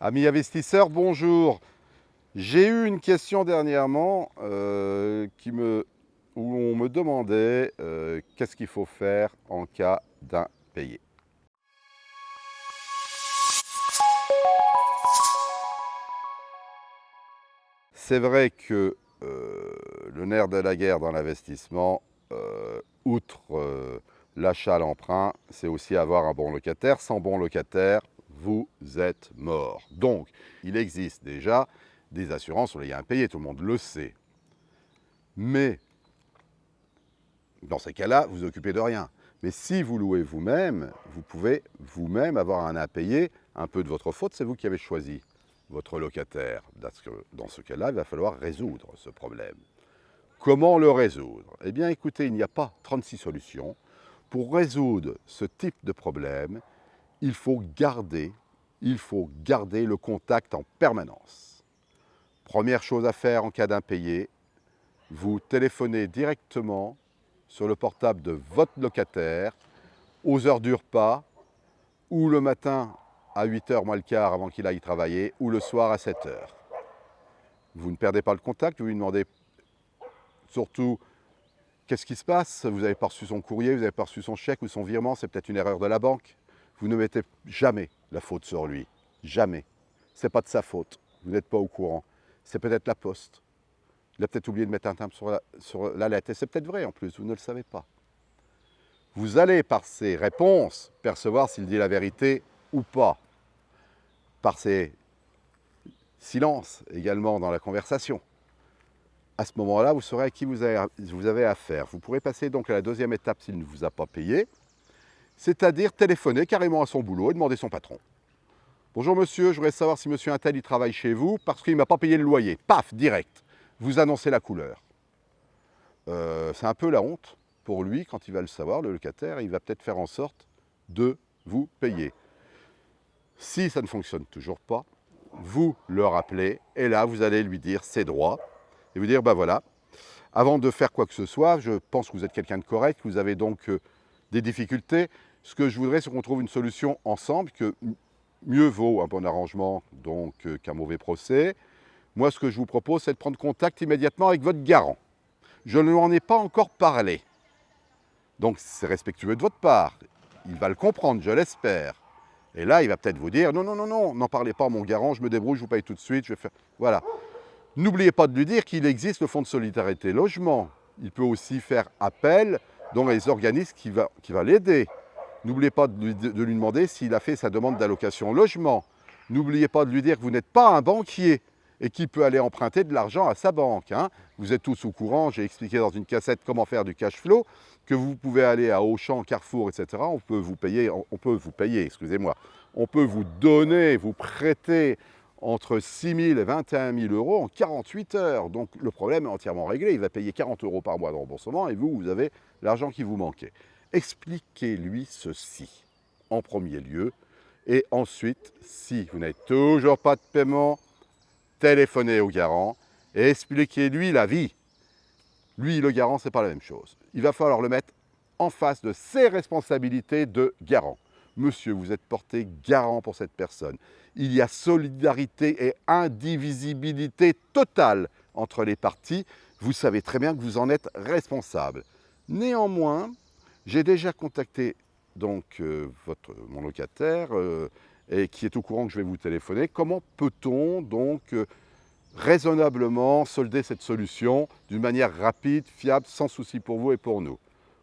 Amis investisseurs, bonjour. J'ai eu une question dernièrement où on me demandait qu'est-ce qu'il faut faire en cas d'impayé. C'est vrai que le nerf de la guerre dans l'investissement, outre l'achat à l'emprunt, c'est aussi avoir un bon locataire. Sans bon locataire, vous êtes mort. Donc, il existe déjà des assurances sur les gains impayés, tout le monde le sait. Mais, dans ces cas-là, vous vous occupez de rien. Mais si vous louez vous-même, vous pouvez vous-même avoir un impayé, un peu de votre faute, c'est vous qui avez choisi votre locataire. Dans ce cas-là, il va falloir résoudre ce problème. Comment le résoudre? Eh bien, écoutez, il n'y a pas 36 solutions. Pour résoudre ce type de problème, il faut garder le contact en permanence. Première chose à faire en cas d'impayé, vous téléphonez directement sur le portable de votre locataire aux heures du repas ou le matin à 8h moins le quart avant qu'il aille travailler ou le soir à 7h. Vous ne perdez pas le contact, vous lui demandez surtout qu'est-ce qui se passe, vous n'avez pas reçu son courrier, vous n'avez pas reçu son chèque ou son virement, c'est peut-être une erreur de la banque. Vous ne mettez jamais la faute sur lui, jamais. Ce n'est pas de sa faute, vous n'êtes pas au courant. C'est peut-être la poste. Il a peut-être oublié de mettre un timbre sur la lettre, et c'est peut-être vrai en plus, vous ne le savez pas. Vous allez, par ses réponses, percevoir s'il dit la vérité ou pas. Par ses silences également dans la conversation. À ce moment-là, vous saurez à qui vous avez affaire. Vous pourrez passer donc à la deuxième étape s'il ne vous a pas payé, c'est-à-dire téléphoner carrément à son boulot et demander son patron. Bonjour monsieur, je voudrais savoir si monsieur Untel il travaille chez vous parce qu'il ne m'a pas payé le loyer. Paf, direct. Vous annoncez la couleur. C'est un peu la honte pour lui quand il va le savoir, le locataire, il va peut-être faire en sorte de vous payer. Si ça ne fonctionne toujours pas, vous le rappelez et là vous allez lui dire ses droits et vous dire ben voilà, avant de faire quoi que ce soit, je pense que vous êtes quelqu'un de correct, vous avez donc des difficultés. Ce que je voudrais, c'est qu'on trouve une solution ensemble, que mieux vaut un bon arrangement donc qu'un mauvais procès. Moi, ce que je vous propose, c'est de prendre contact immédiatement avec votre garant. Je ne lui en ai pas encore parlé. Donc, c'est respectueux de votre part. Il va le comprendre, je l'espère. Et là, il va peut-être vous dire, non, non, non, non, n'en parlez pas à mon garant, je me débrouille, je vous paye tout de suite, je vais faire... Voilà. N'oubliez pas de lui dire qu'il existe le fonds de solidarité logement. Il peut aussi faire appel dans les organismes qui va l'aider. N'oubliez pas de lui demander s'il a fait sa demande d'allocation logement. N'oubliez pas de lui dire que vous n'êtes pas un banquier et qu'il peut aller emprunter de l'argent à sa banque. Hein. Vous êtes tous au courant, j'ai expliqué dans une cassette comment faire du cash flow, que vous pouvez aller à Auchan, Carrefour, etc. On peut vous payer, excusez-moi. On peut vous donner, vous prêter entre 6 000 et 21 000 euros en 48 heures. Donc le problème est entièrement réglé. Il va payer 40 euros par mois de remboursement et vous avez l'argent qui vous manquait. Expliquez-lui ceci en premier lieu. Et ensuite, si vous n'avez toujours pas de paiement, téléphonez au garant et expliquez-lui la vie. Lui, le garant, ce n'est pas la même chose. Il va falloir le mettre en face de ses responsabilités de garant. Monsieur, vous êtes porté garant pour cette personne. Il y a solidarité et indivisibilité totale entre les parties. Vous savez très bien que vous en êtes responsable. Néanmoins, j'ai déjà contacté donc mon locataire et qui est au courant que je vais vous téléphoner. Comment peut-on donc raisonnablement solder cette solution d'une manière rapide, fiable, sans souci pour vous et pour nous?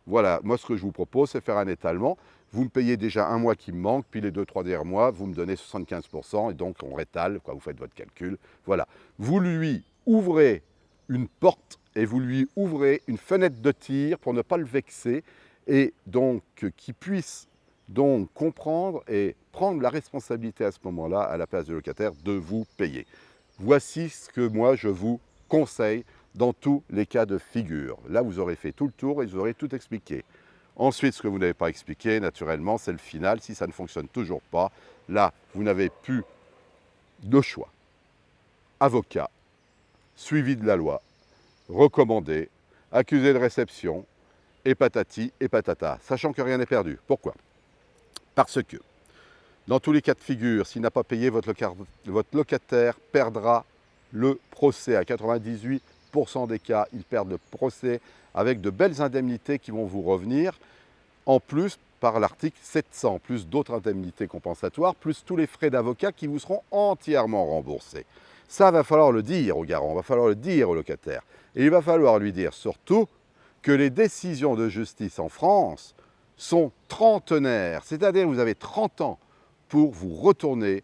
Voilà, moi ce que je vous propose, c'est faire un étalement. Vous me payez déjà un mois qui me manque, puis les 2-3 derniers mois, vous me donnez 75%, et donc on rétale, quoi, vous faites votre calcul. Voilà. Vous lui ouvrez une porte et vous lui ouvrez une fenêtre de tir pour ne pas le vexer, et donc qu'il puisse donc comprendre et prendre la responsabilité à ce moment-là, à la place du locataire, de vous payer. Voici ce que moi je vous conseille dans tous les cas de figure. Là, vous aurez fait tout le tour et vous aurez tout expliqué. Ensuite, ce que vous n'avez pas expliqué, naturellement, c'est le final. Si ça ne fonctionne toujours pas, là, vous n'avez plus de choix. Avocat, suivi de la loi, recommandé, accusé de réception, et patati et patata, sachant que rien n'est perdu. Pourquoi? Parce que Dans tous les cas de figure, s'il n'a pas payé, votre locataire perdra le procès. À 98% des cas, ils perdent le procès avec de belles indemnités qui vont vous revenir. En plus, par l'article 700, plus d'autres indemnités compensatoires, plus tous les frais d'avocat qui vous seront entièrement remboursés. Ça, va falloir le dire au garant, va falloir le dire au locataire. Et il va falloir lui dire surtout que les décisions de justice en France sont trentenaires, c'est-à-dire que vous avez 30 ans pour vous retourner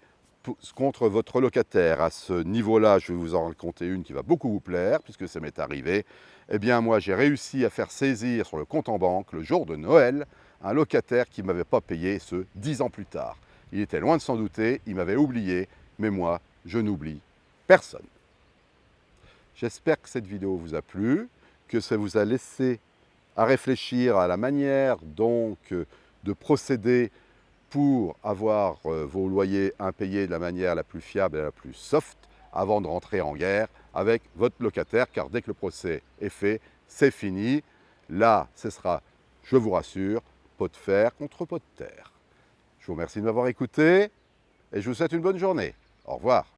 contre votre locataire. À ce niveau-là, je vais vous en raconter une qui va beaucoup vous plaire, puisque ça m'est arrivé. Eh bien, moi, j'ai réussi à faire saisir sur le compte en banque, le jour de Noël, un locataire qui ne m'avait pas payé, ce 10 ans plus tard. Il était loin de s'en douter, il m'avait oublié, mais moi, je n'oublie personne. J'espère que cette vidéo vous a plu, que ça vous a laissé à réfléchir à la manière donc de procéder pour avoir vos loyers impayés de la manière la plus fiable et la plus soft avant de rentrer en guerre avec votre locataire, car dès que le procès est fait, c'est fini. Là, ce sera, je vous rassure, pot de fer contre pot de terre. Je vous remercie de m'avoir écouté et je vous souhaite une bonne journée. Au revoir.